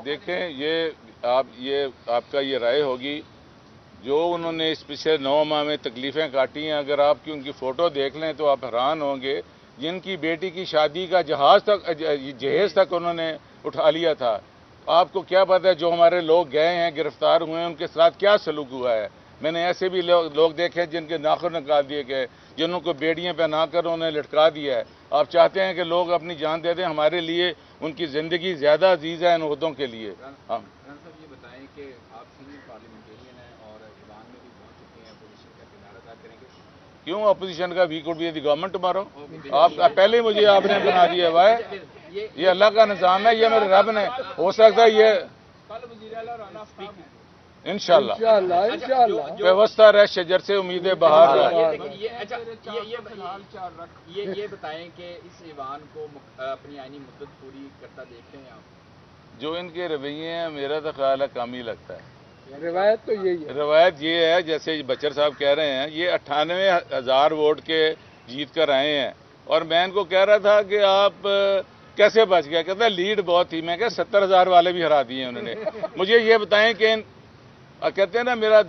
دیکھیں یہ آپ کا یہ رائے ہوگی جو انہوں نے اس پچھلے 9 ماہ میں تکلیفیں کاٹی ہیں. اگر آپ کی ان کی فوٹو دیکھ لیں تو آپ حیران ہوں گے. جن کی بیٹی کی شادی کا جہیز تک انہوں نے اٹھا لیا تھا. آپ کو کیا پتہ ہے جو ہمارے لوگ گئے ہیں گرفتار ہوئے ہیں ان کے ساتھ کیا سلوک ہوا ہے. میں نے ایسے بھی لوگ دیکھے جن کے ناخن نکال دیے گئے, جنہوں کو بیڑیاں پہنا کر انہیں لٹکا دیا ہے. آپ چاہتے ہیں کہ لوگ اپنی جان دے دیں, ہمارے لیے ان کی زندگی زیادہ عزیز ہے ان عہدوں کے لیے. صاحب یہ بتائیں کہ آپ سینئر پارلیمنٹیرین ہیں اور ایوان میں بھی پہنچ چکے ہیں, اپوزیشن کا کردار ادا کریں گے. کیوں اپوزیشن کا we could be the government tomorrow? آپ پہلے مجھے آپ نے بنا دیا ہوا ہے. یہ اللہ کا نظام ہے, یہ میرے رب نے. ہو سکتا ہے یہ انشاءاللہ ویوستھا رہ شجر سے امیدیں بہار. یہ بتائیں کہ اس ایوان کو اپنی آئینی مدت پوری کرتا دیکھتے ہیں آپ؟ جو ان کے رویے ہیں میرا تو خیال ہے کم ہی لگتا ہے. روایت تو یہی ہے. روایت یہ ہے جیسے بچر صاحب کہہ رہے ہیں یہ 98,000 ووٹ کے جیت کر آئے ہیں, اور میں ان کو کہہ رہا تھا کہ آپ کیسے بچ گیا. کہتا ہے لیڈ بہت تھی. میں کہ 70,000 والے بھی ہرا دیے انہوں نے. مجھے یہ بتائیں کہ کہتے ہیں نا میرا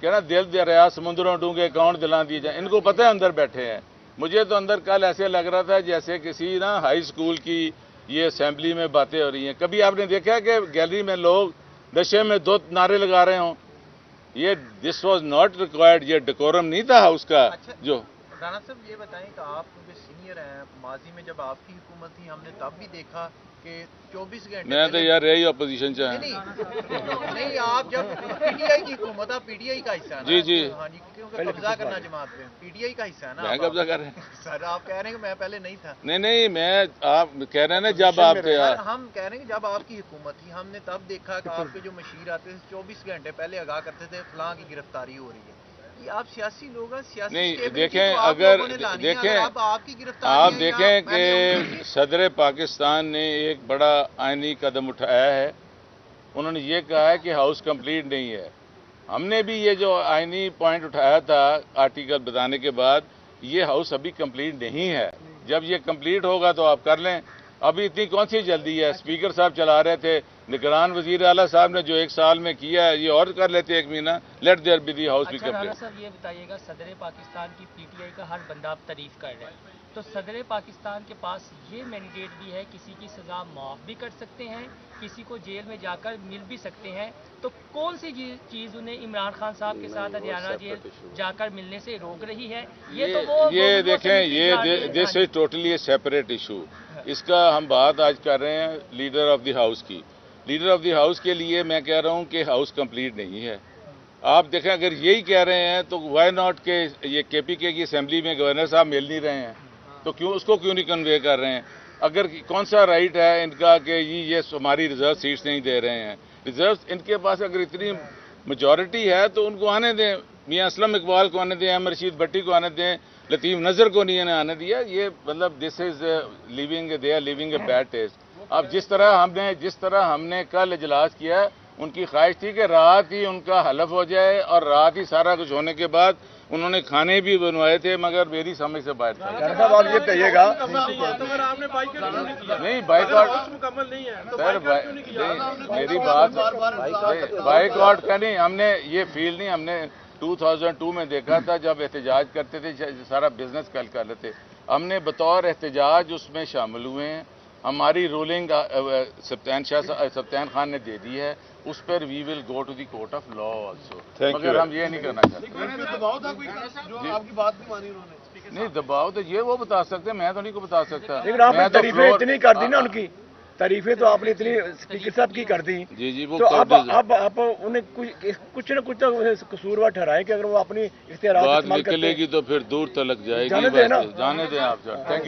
کہنا دل دریا سمندروں ڈونگے کون دلاں دیے جائیں. ان کو پتہ ہے اندر بیٹھے ہیں. مجھے تو اندر کل ایسے لگ رہا تھا جیسے کسی نا ہائی اسکول کی یہ اسمبلی میں باتیں ہو رہی ہیں. کبھی آپ نے دیکھا کہ گیلری میں لوگ نشے میں 2 نعرے لگا رہے ہوں؟ یہ دس واز ناٹ ریکوائرڈ. یہ ڈیکورم نہیں تھا اس کا. جو رانا صاحب یہ بتائیں کہ آپ کیونکہ سینئر ہیں, ماضی میں جب آپ کی حکومت تھی ہم نے تب بھی دیکھا کہ 24 گھنٹے میں تو یار رہی اپوزیشن چاہیں. نہیں آپ جب پی ٹی آئی کی حکومت, آپ پی ٹی آئی کا حصہ ہے نا. جی ہاں جی, کیونکہ قبضہ کرنا جماعت پہ پی ٹی آئی کا حصہ ہے نا. میں قبضہ کر رہے ہیں سر آپ کہہ رہے ہیں کہ میں پہلے نہیں تھا. نہیں میں آپ کہہ رہے ہیں نا جب آپ کے ہم کہہ رہے ہیں کہ جب آپ کی حکومت تھی ہم نے تب دیکھا کہ آپ کے جو مشیر آتے تھے 24 گھنٹے پہلے آگاہ کرتے تھے فلاں کی گرفتاری ہو رہی ہے. یہ آپ سیاسی لوگ ہیں, سیاسی نہیں دیکھیں اگر دیکھیں آپ دیکھیں کہ صدر پاکستان نے ایک بڑا آئینی قدم اٹھایا ہے. انہوں نے یہ کہا ہے کہ ہاؤس کمپلیٹ نہیں ہے. ہم نے بھی یہ جو آئینی پوائنٹ اٹھایا تھا آرٹیکل بتانے کے بعد, یہ ہاؤس ابھی کمپلیٹ نہیں ہے. جب یہ کمپلیٹ ہوگا تو آپ کر لیں. ابھی اتنی کون سی جلدی ہے؟ اسپیکر صاحب چلا رہے تھے, نگران وزیر اعلیٰ صاحب نے جو 1 سال میں کیا ہے یہ اور کر لیتے 1 مہینہ. Let there be the house بھی کمپلیٹ. رانا صاحب یہ بتائیے گا, صدر پاکستان کی پی ٹی آئی کا ہر بندہ آپ تعریف کر رہے ہیں, تو صدر پاکستان کے پاس یہ مینڈیٹ بھی ہے کسی کی سزا معاف بھی کر سکتے ہیں, کسی کو جیل میں جا کر مل بھی سکتے ہیں. تو کون سی چیز انہیں عمران خان صاحب کے ساتھ ہریانہ جیل جا کر ملنے سے روک رہی ہے؟ یہ دیکھیں یہ this is totally a separate issue. اس کا ہم بات آج کر رہے ہیں لیڈر آف دی ہاؤس کی. لیڈر آف دی ہاؤس کے لیے میں کہہ رہا ہوں کہ ہاؤس کمپلیٹ نہیں ہے. آپ دیکھیں اگر یہی کہہ رہے ہیں تو وائی ناٹ کہ یہ کے پی کے کی اسمبلی میں گورنر صاحب مل نہیں رہے ہیں, تو اس کو کیوں نہیں کنوے کر رہے ہیں؟ اگر کون سا رائٹ ہے ان کا کہ یہ ہماری ریزرو سیٹس نہیں دے رہے ہیں؟ ریزرو ان کے پاس اگر اتنی میجورٹی ہے تو ان کو آنے دیں. میاں اسلم اقبال کو آنے دیں, احمد رشید بٹی کو آنے دیں, لطیف نظر کو نہیں آنے دیا. یہ مطلب this is leaving they are leaving a bad taste. اب جس طرح ہم نے کل اجلاس کیا, ان کی خواہش تھی کہ رات ہی ان کا حلف ہو جائے اور رات ہی سارا کچھ ہونے کے بعد انہوں نے کھانے بھی بنوائے تھے, مگر میری سمجھ سے باہر تھا. صاحب آپ یہ کہیے گا نہیں بائیک آؤٹ سر, میری بات بائیک آؤٹ کا نہیں, ہم نے یہ فیل نہیں, ہم نے 2002 میں دیکھا تھا جب احتجاج کرتے تھے سارا بزنس کل کر لیتے. ہم نے بطور احتجاج اس میں شامل ہوئے ہیں. ہماری رولنگ سبطین خان نے دے دی ہے, اس پر we will go to the court of law also, مگر ہم یہ نہیں کرنا چاہتے. نہیں دباؤ تو یہ وہ بتا سکتے, میں تو نہیں کو بتا سکتا. لیکن آپ نے تعریفیں اتنی کر دی نا ان کی, تعریفیں تو آپ نے اتنی اسپیکر صاحب کی کر دی. جی وہ تو اب آپ انہیں کچھ نہ کچھ قصوروار ٹھہرائیں کہ اگر وہ اپنی اختیارات بات نکلے گی تو پھر دور تلک جائے گی. جانے دیں آپ. Thank you.